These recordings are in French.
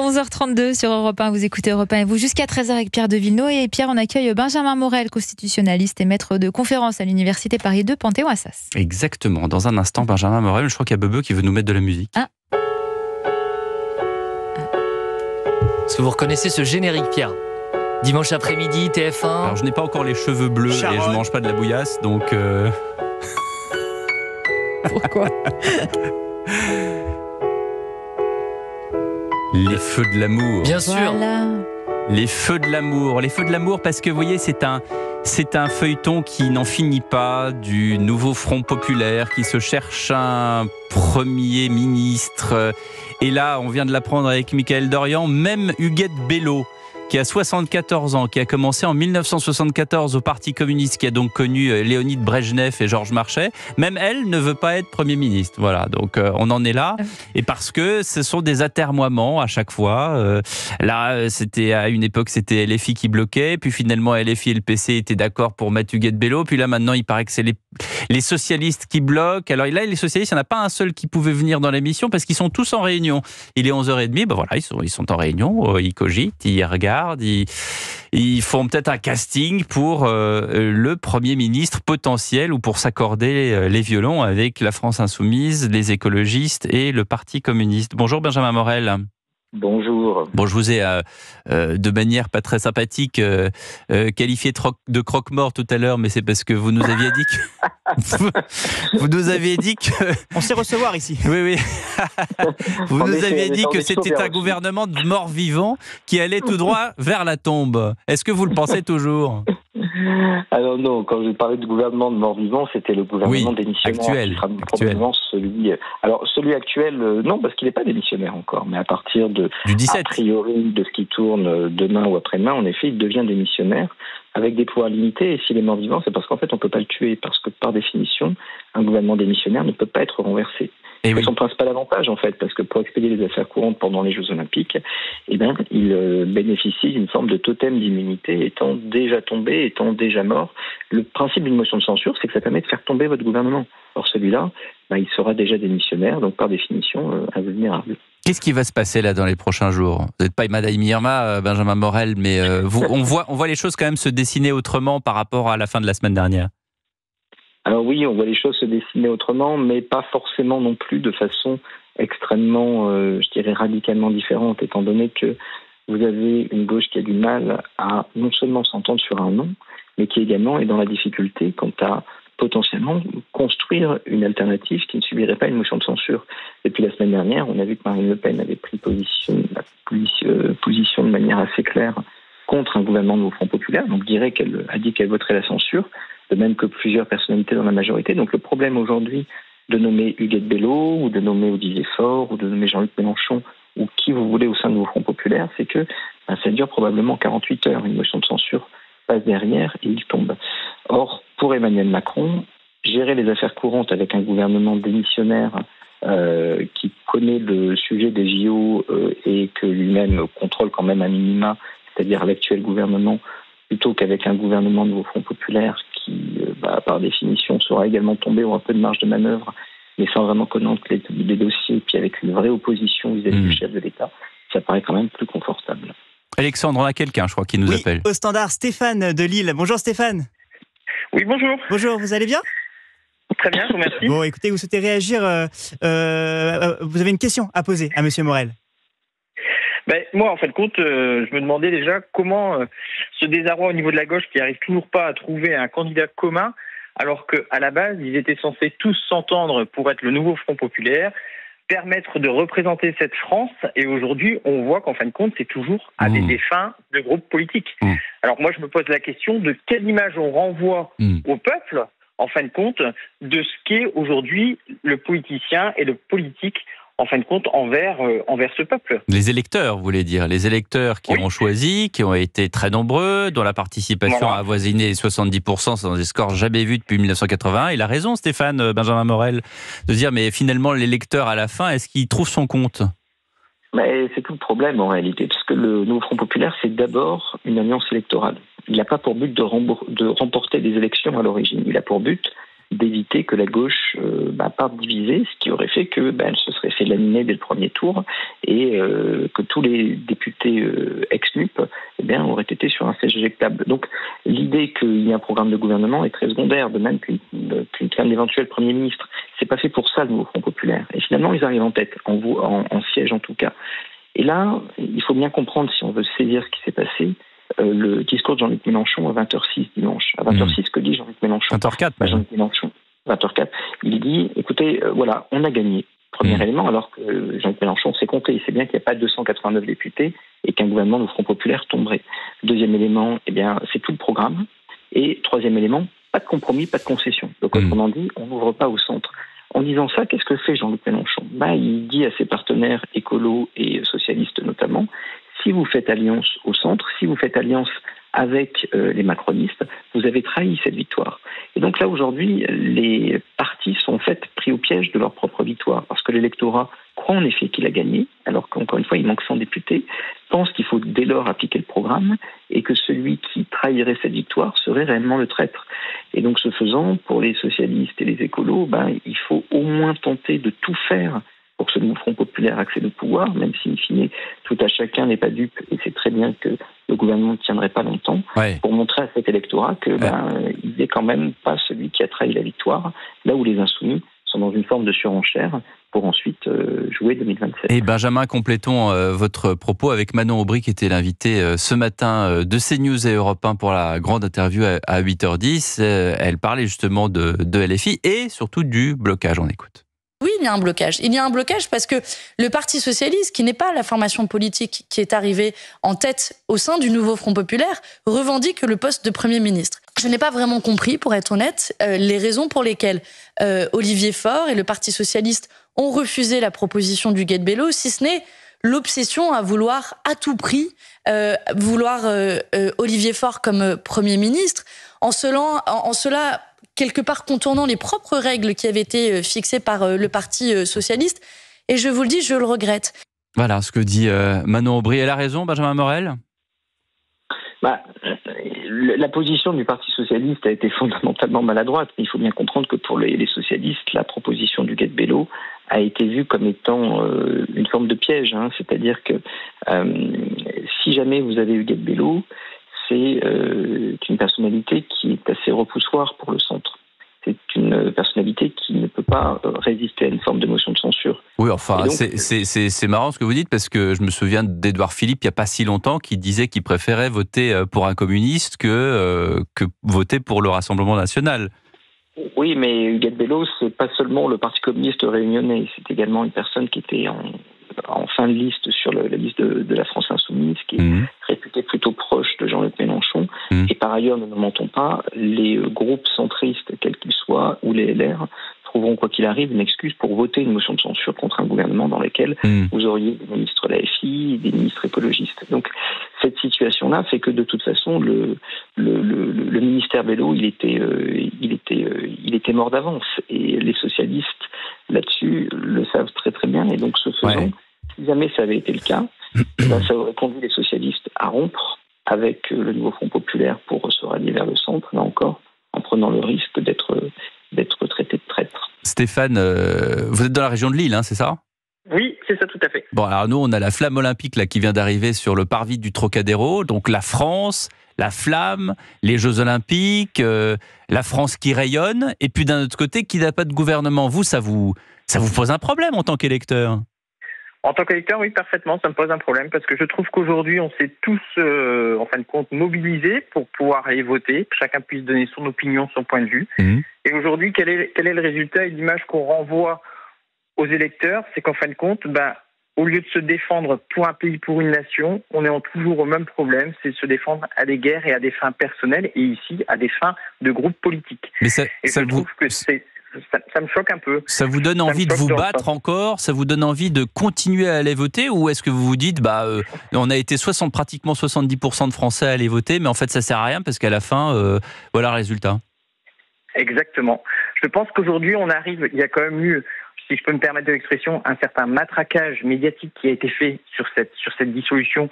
11h32 sur Europe 1, vous écoutez Europe 1 et vous jusqu'à 13h avec Pierre de Villeneuve. Et Pierre, on accueille Benjamin Morel, constitutionnaliste et maître de conférence à l'Université Paris 2 Panthéon-Assas. Exactement, dans un instant, Benjamin Morel, je crois qu'il y a Bebe qui veut nous mettre de la musique. Est-ce que vous reconnaissez ce générique, Pierre ? Dimanche après-midi, TF1. Alors je n'ai pas encore les cheveux bleus et je mange pas de la bouillasse, donc... Pourquoi ? Les feux de l'amour. Bien sûr. Voilà. Les feux de l'amour. Les feux de l'amour parce que vous voyez, c'est un feuilleton qui n'en finit pas, du nouveau Front populaire qui se cherche un Premier ministre. Et là, on vient de l'apprendre avec Mickaël Dorian, même Huguette Bello, qui a 74 ans, qui a commencé en 1974 au Parti communiste, qui a donc connu Léonid Brejnev et Georges Marchais. Même elle ne veut pas être Premier ministre. Voilà, donc on en est là. Et parce que ce sont des atermoiements à chaque fois. Là, c'était à une époque, c'était LFI qui bloquait. Puis finalement, LFI et le PC étaient d'accord pour mettre Huguette Bello. Puis là, maintenant, il paraît que c'est les socialistes qui bloquent. Alors là, les socialistes, il n'y en a pas un seul qui pouvait venir dans l'émission parce qu'ils sont tous en réunion. Il est 11h30, ben voilà, ils sont en réunion, ils cogitent, ils regardent. Ils font peut-être un casting pour le Premier ministre potentiel ou pour s'accorder les violons avec la France Insoumise, les écologistes et le Parti communiste. Bonjour Benjamin Morel. Bonjour. Bon, je vous ai de manière pas très sympathique qualifié de croque-mort tout à l'heure, mais c'est parce que vous nous aviez dit que... vous nous aviez dit que... On sait recevoir ici. Oui. Vous nous aviez dit que c'était un gouvernement de morts-vivants qui allait tout droit vers la tombe. Est-ce que vous le pensez toujours ? Alors non, quand je parlais de gouvernement de morts-vivants, c'était le gouvernement démissionnaire. Actuel. Probablement celui... Alors celui actuel, non, parce qu'il n'est pas démissionnaire encore, mais à partir du 17. A priori de ce qui tourne demain ou après-demain, en effet, il devient démissionnaire avec des pouvoirs limités. Et s'il est mort-vivant, c'est parce qu'en fait, on ne peut pas le tuer, parce que par définition, un gouvernement démissionnaire ne peut pas être renversé. C'est son principal avantage, en fait, parce que pour expédier les affaires courantes pendant les Jeux Olympiques, il bénéficie d'une forme de totem d'immunité, étant déjà tombé, étant déjà mort. Le principe d'une motion de censure, c'est que ça permet de faire tomber votre gouvernement. Or, celui-là, il sera déjà démissionnaire, donc par définition, invulnérable. Qu'est-ce qui va se passer là dans les prochains jours ? Vous n'êtes pas Madame Irma, Benjamin Morel, mais on voit les choses quand même se dessiner autrement par rapport à la fin de la semaine dernière. Alors oui, on voit les choses se dessiner autrement, mais pas forcément non plus de façon extrêmement, radicalement différente, étant donné que vous avez une gauche qui a du mal à non seulement s'entendre sur un nom, mais qui également est dans la difficulté quant à potentiellement construire une alternative qui ne subirait pas une motion de censure. Depuis la semaine dernière, on a vu que Marine Le Pen avait pris position de manière assez claire contre un gouvernement de Front populaire, donc qu'elle a dit qu'elle voterait la censure, de même que plusieurs personnalités dans la majorité. Donc le problème aujourd'hui de nommer Huguette Bello, ou de nommer Olivier Faure, ou de nommer Jean-Luc Mélenchon, ou qui vous voulez au sein de vos Front populaire, c'est que ça dure probablement 48 heures. Une motion de censure passe derrière et il tombe. Or, pour Emmanuel Macron, gérer les affaires courantes avec un gouvernement démissionnaire qui connaît le sujet des JO et que lui-même contrôle quand même à minima, c'est-à-dire l'actuel gouvernement, plutôt qu'avec un gouvernement de vos Front populaire qui, par définition, sera également tombé ou un peu de marge de manœuvre, mais sans vraiment connaître les dossiers, puis avec une vraie opposition vis-à-vis du chef de l'État, ça paraît quand même plus confortable. Alexandre, on a quelqu'un, je crois, qui nous appelle. Au standard, Stéphane de Lille. Bonjour Stéphane. Oui, bonjour. Bonjour, vous allez bien ? Très bien, je vous remercie. Bon, écoutez, vous souhaitez réagir, vous avez une question à poser à Monsieur Morel. Moi, en fin de compte, je me demandais déjà comment ce désarroi au niveau de la gauche qui n'arrive toujours pas à trouver un candidat commun, alors qu'à la base, ils étaient censés tous s'entendre pour être le nouveau Front populaire, permettre de représenter cette France, et aujourd'hui, on voit qu'en fin de compte, c'est toujours à des fins de groupes politiques. Alors moi, je me pose la question de quelle image on renvoie au peuple, en fin de compte, de ce qu'est aujourd'hui le politicien et le politique, en fin de compte, envers ce peuple. Les électeurs, vous voulez dire, les électeurs qui ont choisi, qui ont été très nombreux, dont la participation a avoisiné les 70%, c'est dans des scores jamais vus depuis 1981. Il a raison, Stéphane, Benjamin Morel, de dire, mais finalement, l'électeur, à la fin, est-ce qu'il trouve son compte ? C'est tout le problème, en réalité, parce que le nouveau Front populaire, c'est d'abord une alliance électorale. Il n'a pas pour but de remporter des élections à l'origine. Il a pour but d'éviter que la gauche parte divisée, ce qui aurait fait que elle se serait fait laminer dès le premier tour et que tous les députés ex-NUP auraient été sur un siège éjectable. Donc l'idée qu'il y ait un programme de gouvernement est très secondaire, de même qu'un éventuel Premier ministre. C'est pas fait pour ça, le nouveau Front populaire. Et finalement, ils arrivent en tête, en siège en tout cas. Et là, il faut bien comprendre, si on veut saisir ce qui s'est passé, le discours de Jean-Luc Mélenchon à 20h06 dimanche. À 20h06, que dit Jean-Luc Mélenchon ? 20h04. Jean-Luc Mélenchon, 20h04. Il dit, écoutez, voilà, on a gagné. Premier élément, alors que Jean-Luc Mélenchon s'est compté. Il sait bien qu'il n'y a pas 289 députés et qu'un gouvernement de Front populaire tomberait. Deuxième élément, c'est tout le programme. Et troisième élément, pas de compromis, pas de concession. Donc, autrement dit, on n'ouvre pas au centre. En disant ça, qu'est-ce que fait Jean-Luc Mélenchon ? Il dit à ses partenaires écolos et socialistes notamment, si vous faites alliance au centre, si vous faites alliance avec les macronistes, vous avez trahi cette victoire. Et donc là, aujourd'hui, les partis sont en fait pris au piège de leur propre victoire, parce que l'électorat croit en effet qu'il a gagné, alors qu'encore une fois, il manque 100 députés, pense qu'il faut dès lors appliquer le programme, et que celui qui trahirait cette victoire serait réellement le traître. Et donc, ce faisant, pour les socialistes et les écolos, il faut au moins tenter de tout faire pour que ce nouveau Front populaire accède au pouvoir, même si, in fine, tout à chacun n'est pas dupe, et c'est très bien que le gouvernement ne tiendrait pas longtemps, pour montrer à cet électorat que il n'est quand même pas celui qui a trahi la victoire, là où les insoumis sont dans une forme de surenchère pour ensuite jouer 2027. Et Benjamin, complétons votre propos avec Manon Aubry, qui était l'invitée ce matin de CNews et Europe 1 pour la grande interview à 8h10. Elle parlait justement de LFI et surtout du blocage. On écoute. Oui, il y a un blocage. Il y a un blocage parce que le Parti socialiste, qui n'est pas la formation politique qui est arrivée en tête au sein du nouveau Front populaire, revendique le poste de Premier ministre. Je n'ai pas vraiment compris, pour être honnête, les raisons pour lesquelles Olivier Faure et le Parti socialiste ont refusé la proposition du Guet Bello, si ce n'est l'obsession à vouloir à tout prix Olivier Faure comme Premier ministre, en cela quelque part contournant les propres règles qui avaient été fixées par le Parti socialiste. Et je vous le dis, je le regrette. Voilà ce que dit Manon Aubry. Elle a raison, Benjamin Morel ? La position du Parti socialiste a été fondamentalement maladroite. Mais il faut bien comprendre que pour les socialistes, la proposition du Guet Bello a été vue comme étant une forme de piège. C'est-à-dire que si jamais vous avez eu Guet Bello, c'est une personnalité qui est assez repoussoire pour le centre. C'est une personnalité qui ne peut pas résister à une forme de motion de censure. Oui, enfin, donc, c'est marrant ce que vous dites, parce que je me souviens d'Édouard Philippe, il n'y a pas si longtemps, qui disait qu'il préférait voter pour un communiste que voter pour le Rassemblement national. Oui, mais Guet Bello, c'est pas seulement le Parti communiste réunionnais, c'est également une personne qui était en fin de liste sur la liste de la France insoumise, qui est réputée plutôt proche de Jean-Luc Mélenchon. Et par ailleurs, ne nous mentons pas, les groupes centristes, quels qu'ils soient, ou les LR, trouveront quoi qu'il arrive une excuse pour voter une motion de censure contre un gouvernement dans lequel vous auriez des ministres de la FI, des ministres écologistes. Donc cette situation-là fait que de toute façon le ministère Bello il était mort d'avance, et les socialistes là-dessus le savent très très bien, et donc ce faisant, si jamais ça avait été le cas, ça aurait conduit les socialistes à rompre avec le nouveau Front populaire pour se rallier vers le centre, là encore, en prenant le risque d'être traité de traître. Stéphane, vous êtes dans la région de Lille, c'est ça ? Oui, c'est ça, tout à fait. Bon, alors nous, on a la flamme olympique là, qui vient d'arriver sur le parvis du Trocadéro, donc la France, la flamme, les Jeux olympiques, la France qui rayonne, et puis d'un autre côté, qui n'a pas de gouvernement. Vous, ça vous pose un problème en tant qu'électeur ? En tant qu'électeur, oui, parfaitement, ça me pose un problème, parce que je trouve qu'aujourd'hui, on s'est tous, en fin de compte, mobilisés pour pouvoir aller voter, que chacun puisse donner son opinion, son point de vue. Et aujourd'hui, quel est le résultat et l'image qu'on renvoie aux électeurs ? C'est qu'en fin de compte, au lieu de se défendre pour un pays, pour une nation, on est toujours au même problème, c'est se défendre à des guerres et à des fins personnelles, et ici, à des fins de groupes politiques. Mais je trouve que ça me choque un peu. Ça vous donne envie de vous battre encore ? Ça vous donne envie de continuer à aller voter ? Ou est-ce que vous vous dites, on a été pratiquement 70% de Français à aller voter, mais en fait ça sert à rien parce qu'à la fin, voilà le résultat. Exactement. Je pense qu'aujourd'hui il y a quand même eu, si je peux me permettre de l'expression, un certain matraquage médiatique qui a été fait sur cette dissolution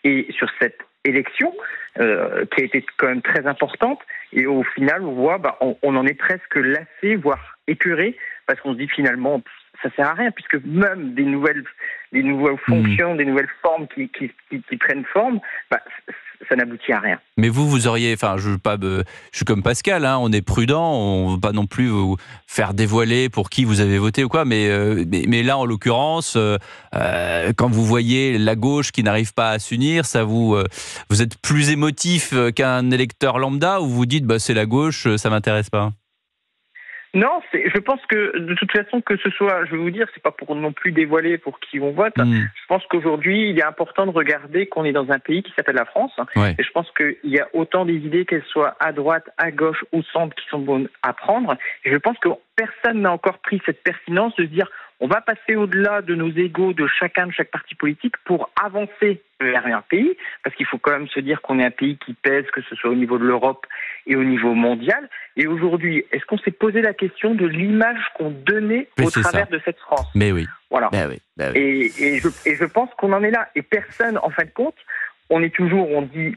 et sur cette élection. qui a été quand même très importante. Et au final, on voit, on en est presque lassé, voire écœuré, parce qu'on se dit finalement, ça sert à rien, puisque même des nouvelles fonctions, des nouvelles formes qui prennent forme, ça n'aboutit à rien. Mais vous auriez, je suis comme Pascal, on est prudent, on ne veut pas non plus vous faire dévoiler pour qui vous avez voté ou quoi, mais là, en l'occurrence, quand vous voyez la gauche qui n'arrive pas à s'unir, ça vous êtes plus émotif qu'un électeur lambda, ou vous dites, c'est la gauche, ça m'intéresse pas? Non, je pense que de toute façon, que ce soit, je vais vous dire, c'est pas pour non plus dévoiler pour qui on vote. Je pense qu'aujourd'hui, il est important de regarder qu'on est dans un pays qui s'appelle la France. Ouais. Et je pense qu'il y a autant des idées, qu'elles soient à droite, à gauche, au centre, qui sont bonnes à prendre. Et je pense que personne n'a encore pris cette pertinence de se dire, on va passer au-delà de nos égos de chaque parti politique pour avancer vers un pays, parce qu'il faut quand même se dire qu'on est un pays qui pèse, que ce soit au niveau de l'Europe et au niveau mondial. Et aujourd'hui, est-ce qu'on s'est posé la question de l'image qu'on donnait au travers de cette France? Mais oui. Voilà. Oui. Et je pense qu'on en est là. Et personne, en fin de compte, on dit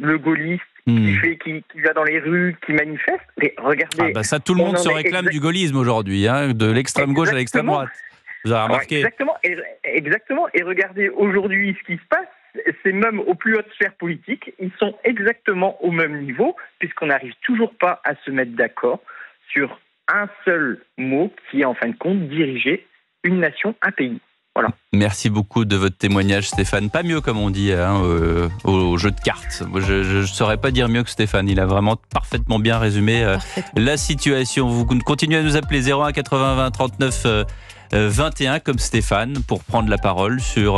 le gaulliste qui va dans les rues, qui manifeste. Mais regardez. Ça, tout le monde se réclame du gaullisme aujourd'hui, de l'extrême gauche à l'extrême droite. Vous avez remarqué? Exactement. Et regardez aujourd'hui ce qui se passe. C'est même aux plus hautes sphères politiques, ils sont exactement au même niveau, puisqu'on n'arrive toujours pas à se mettre d'accord sur un seul mot qui est en fin de compte diriger une nation, un pays. Voilà. Merci beaucoup de votre témoignage, Stéphane. Pas mieux, comme on dit, au jeu de cartes. Je ne saurais pas dire mieux que Stéphane. Il a vraiment parfaitement bien résumé la situation. Vous continuez à nous appeler 01 80 20 39 21 comme Stéphane pour prendre la parole sur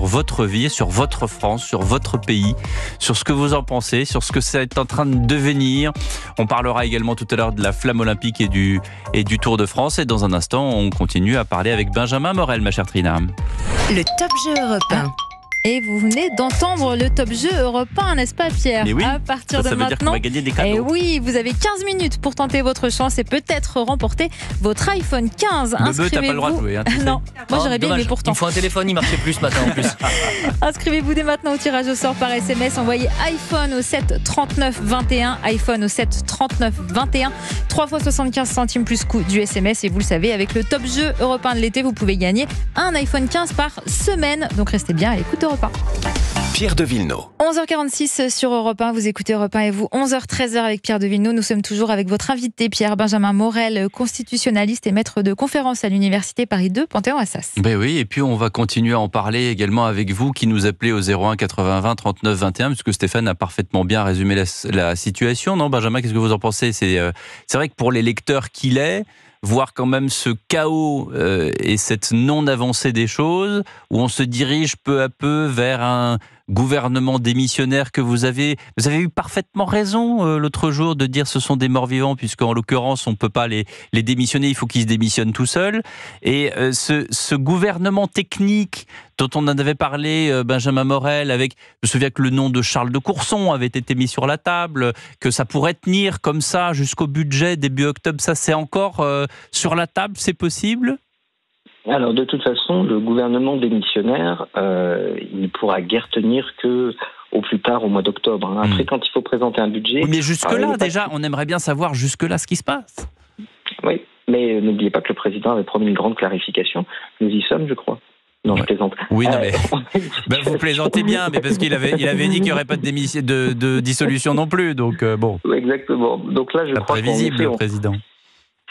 votre vie, sur votre France, sur votre pays, sur ce que vous en pensez, sur ce que ça est en train de devenir. On parlera également tout à l'heure de la flamme olympique et du Tour de France. Et dans un instant, on continue à parler avec Benjamin Morel, ma chère Trina. Le Top Jeu Europe 1. Et vous venez d'entendre le Top Jeu Europe 1, n'est-ce pas, Pierre? Mais oui, à partir ça de veut dire qu'on va gagner des cadeaux. Et oui, vous avez 15 minutes pour tenter votre chance et peut-être remporter votre iPhone 15. Inscrivez-vous. T'as pas le droit de jouer. Non, moi j'aurais bien aimé pourtant. Il me faut un téléphone, il marchait plus ce matin en plus. Inscrivez-vous dès maintenant au tirage au sort par SMS. Envoyez iPhone au 7 39 21. iPhone au 7 39 21. 3 fois 75 centimes plus coût du SMS. Et vous le savez, avec le Top Jeu Europe 1 de l'été, vous pouvez gagner un iPhone 15 par semaine. Donc restez bien à l'écoute Europe 1. Pierre de Villeneuve. 11h46 sur Europe 1, vous écoutez Europe 1 et vous, 11h13 avec Pierre de Villeneuve. Nous sommes toujours avec votre invité Pierre Benjamin Morel, constitutionnaliste et maître de conférences à l'Université Paris 2, Panthéon-Assas. Ben oui, et puis on va continuer à en parler également avec vous qui nous appelez au 01 80 20 39 21, parce que Stéphane a parfaitement bien résumé la situation. Non, Benjamin, qu'est-ce que vous en pensez? C'est vrai que pour les lecteurs qu'il est, voir quand même ce chaos et cette non-avancée des choses, où on se dirige peu à peu vers un gouvernement démissionnaire que vous avez eu parfaitement raison l'autre jour de dire ce sont des morts vivants, puisqu'en l'occurrence on ne peut pas les démissionner, il faut qu'ils se démissionnent tout seuls. Et ce gouvernement technique dont on en avait parlé, Benjamin Morel, je me souviens que le nom de Charles de Courson avait été mis sur la table, que ça pourrait tenir comme ça jusqu'au budget début octobre, ça c'est encore sur la table, c'est possible ? Alors, de toute façon, le gouvernement démissionnaire, il ne pourra guère tenir que au plus tard au mois d'octobre. Après, quand il faut présenter un budget... Oui, mais jusque-là, déjà, on aimerait bien savoir jusque-là ce qui se passe. Oui, mais n'oubliez pas que le président avait promis une grande clarification. Nous y sommes, je crois. Non, je plaisante. Oui, non, mais vous plaisantez bien, mais parce qu'il avait dit qu'il n'y aurait pas de dissolution non plus, donc bon. Exactement. Donc là, je crois prévisible, le président.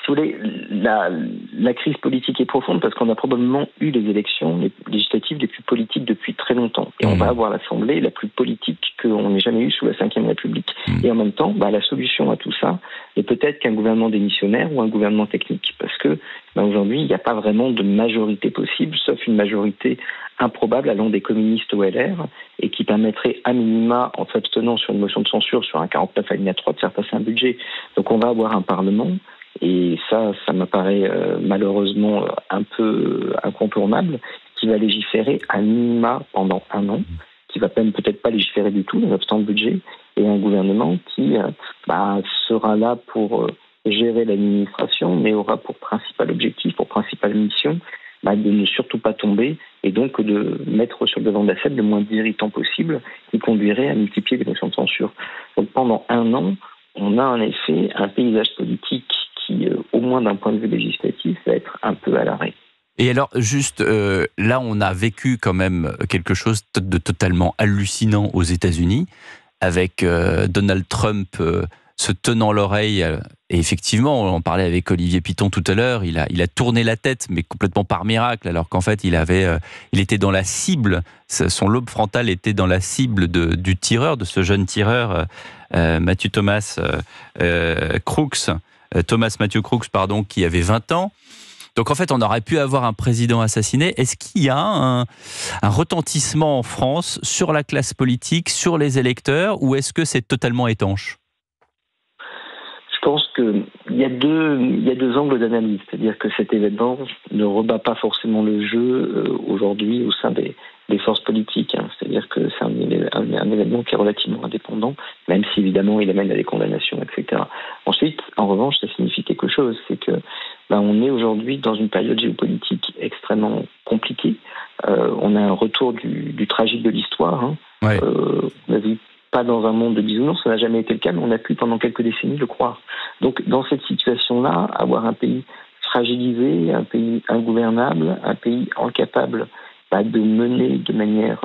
Si vous voulez, la crise politique est profonde parce qu'on a probablement eu les élections législatives les plus politiques depuis très longtemps. Et on va avoir l'Assemblée la plus politique qu'on n'ait jamais eue sous la Ve République. Et en même temps, la solution à tout ça est peut-être qu'un gouvernement démissionnaire ou un gouvernement technique. Parce que aujourd'hui, il n'y a pas vraiment de majorité possible, sauf une majorité improbable allant des communistes au LR et qui permettrait à minima, en s'abstenant sur une motion de censure sur un 49 alinéa 3, de faire passer un budget. Donc on va avoir un Parlement. Et ça m'apparaît malheureusement un peu incontournable, qui va légiférer à minima pendant un an, qui va même peut-être pas légiférer du tout, nonobstant le budget, et un gouvernement qui sera là pour gérer l'administration, mais aura pour principal objectif, pour principale mission, de ne surtout pas tomber, et donc de mettre sur le devant de la scène le moins d'irritants possible, qui conduirait à multiplier les motions de censure. Donc pendant un an, on a en effet un paysage politique qui, au moins d'un point de vue législatif, va être un peu à l'arrêt. Et alors, juste, là, on a vécu quand même quelque chose de totalement hallucinant aux États-Unis, avec Donald Trump se tenant l'oreille. Et effectivement, on en parlait avec Olivier Piton tout à l'heure, il a tourné la tête, mais complètement par miracle, alors qu'en fait, il était dans la cible, son lobe frontal était dans la cible du tireur, de ce jeune tireur, Thomas Matthew Crooks, pardon, qui avait 20 ans. Donc en fait, on aurait pu avoir un président assassiné. Est-ce qu'il y a un retentissement en France sur la classe politique, sur les électeurs, ou est-ce que c'est totalement étanche ? Je pense qu'il y a deux angles d'analyse. C'est-à-dire que cet événement ne rebat pas forcément le jeu aujourd'hui au sein des forces politiques. C'est-à-dire que c'est un événement qui est relativement indépendant, même si évidemment il amène à des condamnations, etc. Ensuite, en revanche, ça signifie quelque chose. C'est que on est aujourd'hui dans une période géopolitique extrêmement compliquée. On a un retour du tragique de l'histoire. Ouais. On a vu pas dans un monde de bisounours, ça n'a jamais été le cas, mais on a pu pendant quelques décennies le croire. Donc dans cette situation-là, avoir un pays fragilisé, un pays ingouvernable, un pays incapable de mener de manière,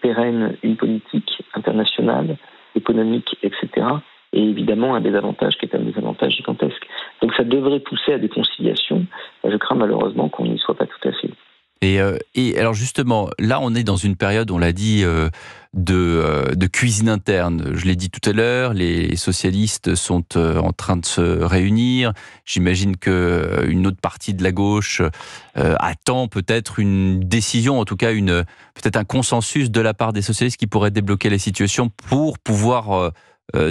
pérenne une politique internationale, économique, etc., et évidemment un désavantage qui est un désavantage gigantesque. Donc ça devrait pousser à des conciliations. Je crains malheureusement qu'on n'y soit pas tout à fait. Et alors justement, là on est dans une période, on l'a dit, de cuisine interne. Je l'ai dit tout à l'heure, les socialistes sont en train de se réunir. J'imagine qu'une autre partie de la gauche attend peut-être une décision, en tout cas peut-être un consensus de la part des socialistes qui pourrait débloquer la situation pour pouvoir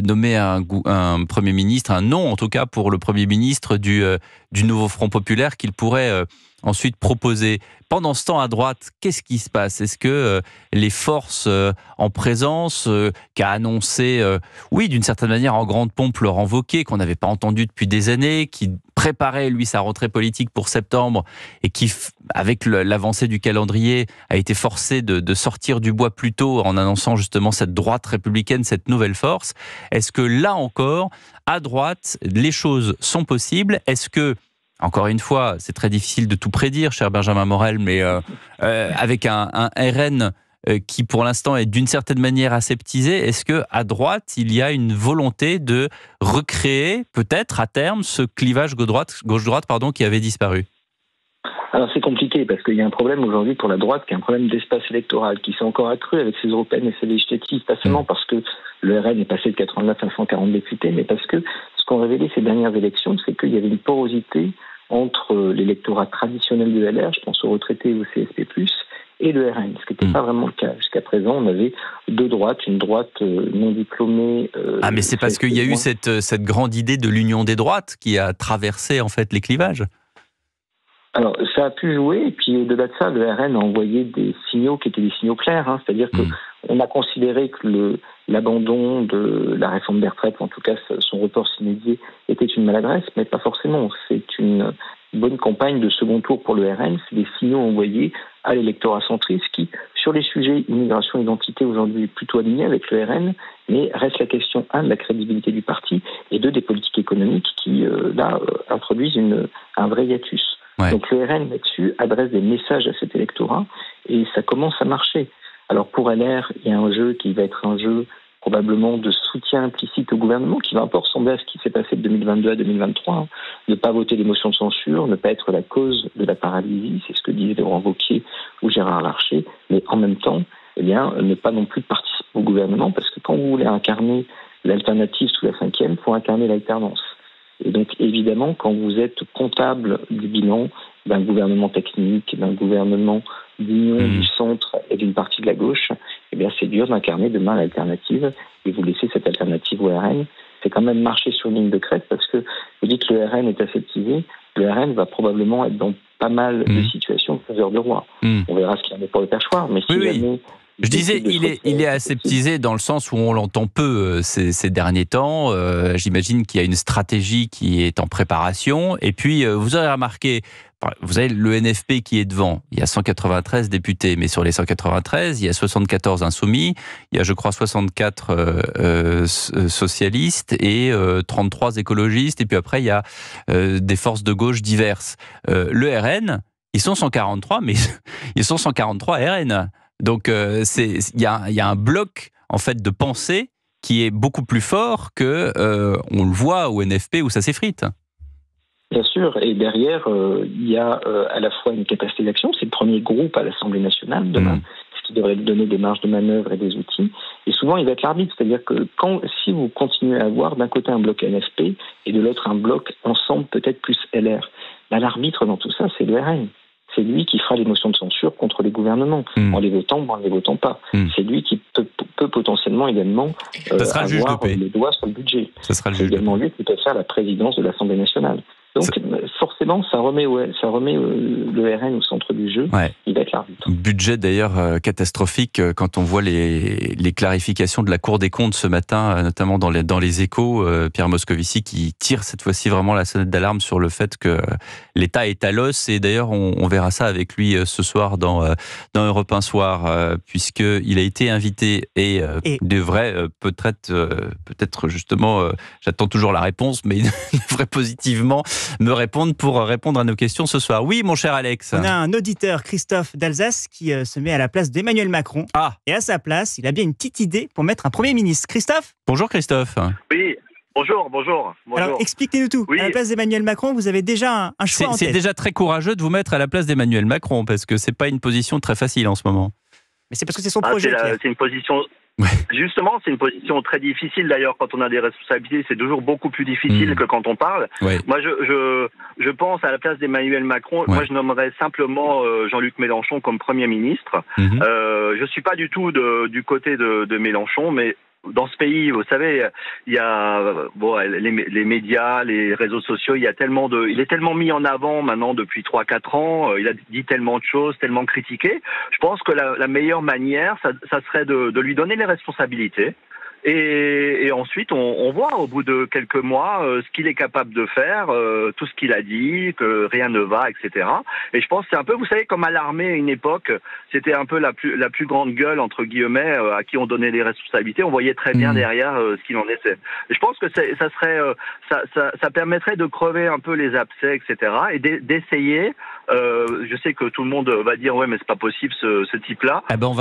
nommer un Premier ministre, un nom en tout cas pour le Premier ministre du nouveau Front populaire qu'il pourrait ensuite proposer. Pendant ce temps, à droite, qu'est-ce qui se passe ? Est-ce que les forces en présence, qu'a annoncé, oui, d'une certaine manière, en grande pompe, Laurent Wauquiez, qu'on n'avait pas entendu depuis des années, qui préparait, lui, sa rentrée politique pour septembre, et qui, avec l'avancée du calendrier, a été forcé de sortir du bois plus tôt en annonçant justement cette droite républicaine, cette nouvelle force. Est-ce que là encore, à droite, les choses sont possibles ? Est-ce que, encore une fois, c'est très difficile de tout prédire, cher Benjamin Morel, mais avec un RN qui, pour l'instant, est d'une certaine manière aseptisé, est-ce qu'à droite, il y a une volonté de recréer, peut-être, à terme, ce clivage gauche-droite qui avait disparu ? Alors c'est compliqué, parce qu'il y a un problème aujourd'hui pour la droite, qui est un problème d'espace électoral, qui s'est encore accru avec ses européennes et ses législatives, pas seulement parce que le RN est passé de 89 à 140 députés, mais parce que ce qu'ont révélé ces dernières élections, c'est qu'il y avait une porosité entre l'électorat traditionnel de LR, je pense aux retraités et au CSP+, et le RN, ce qui n'était pas vraiment le cas. Jusqu'à présent, on avait deux droites, une droite non diplômée... mais c'est parce qu'il y a eu cette grande idée de l'union des droites qui a traversé en fait les clivages. Alors, ça a pu jouer, et puis au-delà de ça, le RN a envoyé des signaux qui étaient des signaux clairs, c'est-à-dire qu'on a considéré que l'abandon de la réforme des retraites, en tout cas son report s'inédié, était une maladresse, mais pas forcément. C'est une bonne campagne de second tour pour le RN, c'est des signaux envoyés à l'électorat centriste qui, sur les sujets immigration et identité, aujourd'hui est plutôt aligné avec le RN, mais reste la question, de la crédibilité du parti, et des politiques économiques qui, introduisent un vrai hiatus. Ouais. Donc le RN là-dessus adresse des messages à cet électorat et ça commence à marcher. Alors pour LR, il y a un jeu qui va être un jeu probablement de soutien implicite au gouvernement qui va un peu ressembler à ce qui s'est passé de 2022 à 2023. Ne pas voter les motions de censure, ne pas être la cause de la paralysie, c'est ce que disaient Laurent Wauquiez ou Gérard Larcher, mais en même temps, ne pas non plus participer au gouvernement parce que quand vous voulez incarner l'alternative sous la 5e, il faut incarner l'alternance. Et donc, évidemment, quand vous êtes comptable du bilan d'un gouvernement technique, d'un gouvernement d'union du centre et d'une partie de la gauche, c'est dur d'incarner demain l'alternative et vous laisser cette alternative au RN. C'est quand même marcher sur une ligne de crête parce que vous dites que le RN est aseptisé. Le RN va probablement être dans pas mal de situations de faiseur de roi. On verra ce qu'il y en a pour le perchoir, mais si jamais Je disais, il est aseptisé dans le sens où on l'entend peu ces derniers temps. J'imagine qu'il y a une stratégie qui est en préparation. Et puis, vous aurez remarqué, vous avez le NFP qui est devant. Il y a 193 députés, mais sur les 193, il y a 74 insoumis, il y a, je crois, 64 socialistes et 33 écologistes. Et puis après, il y a des forces de gauche diverses. Le RN, ils sont 143, mais ils sont 143 RN. Donc, il y a un bloc en fait de pensée qui est beaucoup plus fort que on le voit au NFP où ça s'effrite. Bien sûr, et derrière, il y a à la fois une capacité d'action, c'est le premier groupe à l'Assemblée nationale demain, ce qui devrait lui donner des marges de manœuvre et des outils. Et souvent, il va être l'arbitre, c'est-à-dire que si vous continuez à avoir d'un côté un bloc NFP et de l'autre un bloc ensemble peut-être plus LR, l'arbitre dans tout ça, c'est le RN. C'est lui qui fera les motions de censure contre les gouvernements, en les votant ou en ne les votant pas. C'est lui qui peut potentiellement également avoir le doigt sur le budget. C'est également lui qui peut faire la présidence de l'Assemblée nationale. Donc forcément, ça remet le RN au centre du jeu. Ouais. Il va être l'arbitre. Budget d'ailleurs catastrophique quand on voit les clarifications de la Cour des comptes ce matin, notamment dans les Échos. Pierre Moscovici qui tire cette fois-ci vraiment la sonnette d'alarme sur le fait que l'État est à l'os. Et d'ailleurs, on verra ça avec lui ce soir dans Europe 1 Soir, puisqu'il a été invité et devrait peut-être justement, j'attends toujours la réponse, mais il devrait positivement me répondre pour répondre à nos questions ce soir. Oui, mon cher Alex. On a un auditeur, Christophe d'Alsace, qui se met à la place d'Emmanuel Macron. Ah. Et à sa place, il a bien une petite idée pour mettre un Premier ministre. Christophe ? Bonjour Christophe. Oui, bonjour. Alors expliquez-nous tout. Oui. À la place d'Emmanuel Macron, vous avez déjà un choix en tête. C'est déjà très courageux de vous mettre à la place d'Emmanuel Macron, parce que c'est pas une position très facile en ce moment. Mais c'est parce que c'est son projet. C'est une position... Justement, c'est une position très difficile d'ailleurs quand on a des responsabilités. C'est toujours beaucoup plus difficile que quand on parle. Ouais. Moi, je pense à la place d'Emmanuel Macron. Ouais. Moi, je nommerais simplement Jean-Luc Mélenchon comme Premier ministre. Je suis pas du tout du côté de Mélenchon, mais dans ce pays, vous savez, il y a les médias, les réseaux sociaux, il est tellement mis en avant maintenant depuis 3-4 ans, il a dit tellement de choses, tellement critiqué. Je pense que la meilleure manière, ça serait de lui donner les responsabilités. Et ensuite, on voit au bout de quelques mois ce qu'il est capable de faire, tout ce qu'il a dit, que rien ne va, etc. Et je pense que c'est un peu, vous savez, comme à l'armée à une époque, c'était un peu la plus grande gueule, entre guillemets, à qui on donnait les responsabilités. On voyait très bien derrière ce qu'il en était. Et je pense que ça permettrait de crever un peu les abcès, etc. Et d'essayer, je sais que tout le monde va dire, ouais, mais c'est pas possible ce type-là. Eh ben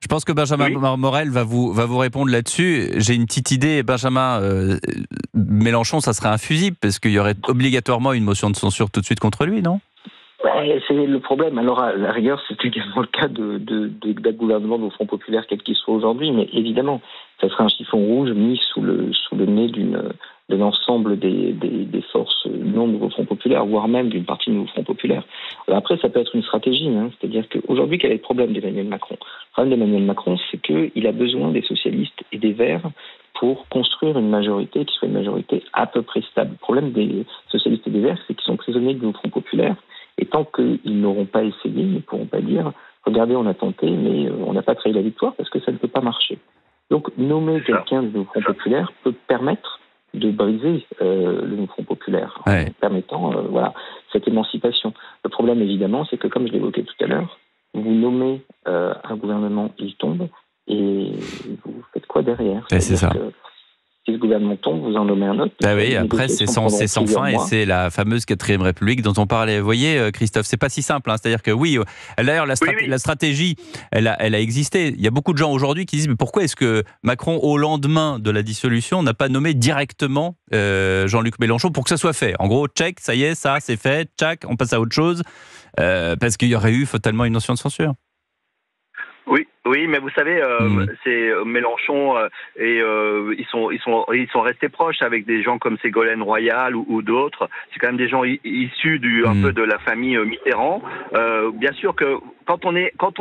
je pense que Benjamin Morel va vous répondre là-dessus. J'ai une petite idée, Benjamin. Mélenchon, ça serait un fusible, parce qu'il y aurait obligatoirement une motion de censure tout de suite contre lui, non ? Ouais, c'est le problème. Alors, à la rigueur, c'est également le cas d'un gouvernement de Front Populaire, quel qu'il soit aujourd'hui, mais évidemment, ça serait un chiffon rouge mis sous le nez de l'ensemble des forces non Nouveau Front Populaire, voire même d'une partie Nouveau Front Populaire. Alors après, ça peut être une stratégie, c'est-à-dire qu'aujourd'hui, quel est le problème d'Emmanuel Macron ? Le problème d'Emmanuel Macron, c'est qu'il a besoin des socialistes et des Verts pour construire une majorité qui soit une majorité à peu près stable. Le problème des socialistes et des Verts, c'est qu'ils sont prisonniers du Nouveau Front Populaire, et tant qu'ils n'auront pas essayé, ils ne pourront pas dire « Regardez, on a tenté, mais on n'a pas créé la victoire parce que ça ne peut pas marcher ». Donc, nommer quelqu'un du Nouveau Front Populaire peut permettre de briser le Nouveau Front Populaire, en permettant cette émancipation. Le problème, évidemment, c'est que, comme je l'évoquais tout à l'heure, vous nommez un gouvernement, il tombe, et vous faites quoi derrière ? C'est ça. Si le gouvernement tombe, vous en nommez un autre. Ah oui, après, c'est sans fin, et c'est la fameuse 4e République dont on parlait. Vous voyez, Christophe, c'est pas si simple. C'est-à-dire que d'ailleurs, la stratégie, elle a existé. Il y a beaucoup de gens aujourd'hui qui disent, mais pourquoi est-ce que Macron, au lendemain de la dissolution, n'a pas nommé directement Jean-Luc Mélenchon pour que ça soit fait ? En gros, check, ça y est, ça, c'est fait, check, on passe à autre chose, parce qu'il y aurait eu fatalement une notion de censure. Oui, Oui, mais vous savez, c'est Mélenchon et ils sont restés proches avec des gens comme Ségolène Royal ou d'autres. C'est quand même des gens issus un peu de la famille Mitterrand. Bien sûr que quand on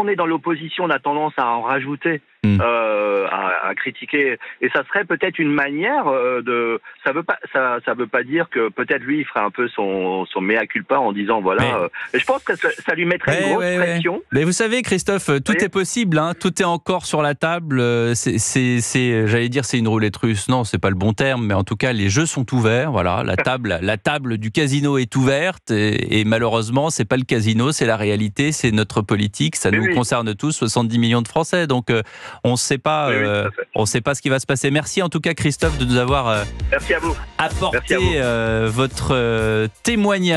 est dans l'opposition, on a tendance à en rajouter, à critiquer. Et ça serait peut-être une manière de. Ça veut pas dire que peut-être lui il ferait un peu son mea culpa en disant voilà. Mais je pense que ça lui mettrait une grosse pression. Mais vous savez, Christophe, tout est possible. Hein, tout est encore sur la table. J'allais dire c'est une roulette russe. Non, c'est pas le bon terme, mais en tout cas les jeux sont ouverts. Voilà, la table du casino est ouverte et malheureusement c'est pas le casino, c'est la réalité, c'est notre politique. Ça nous concerne tous, 70 millions de Français. Donc on ne sait pas, ce qui va se passer. Merci en tout cas Christophe de nous avoir Merci à vous. apporté votre témoignage.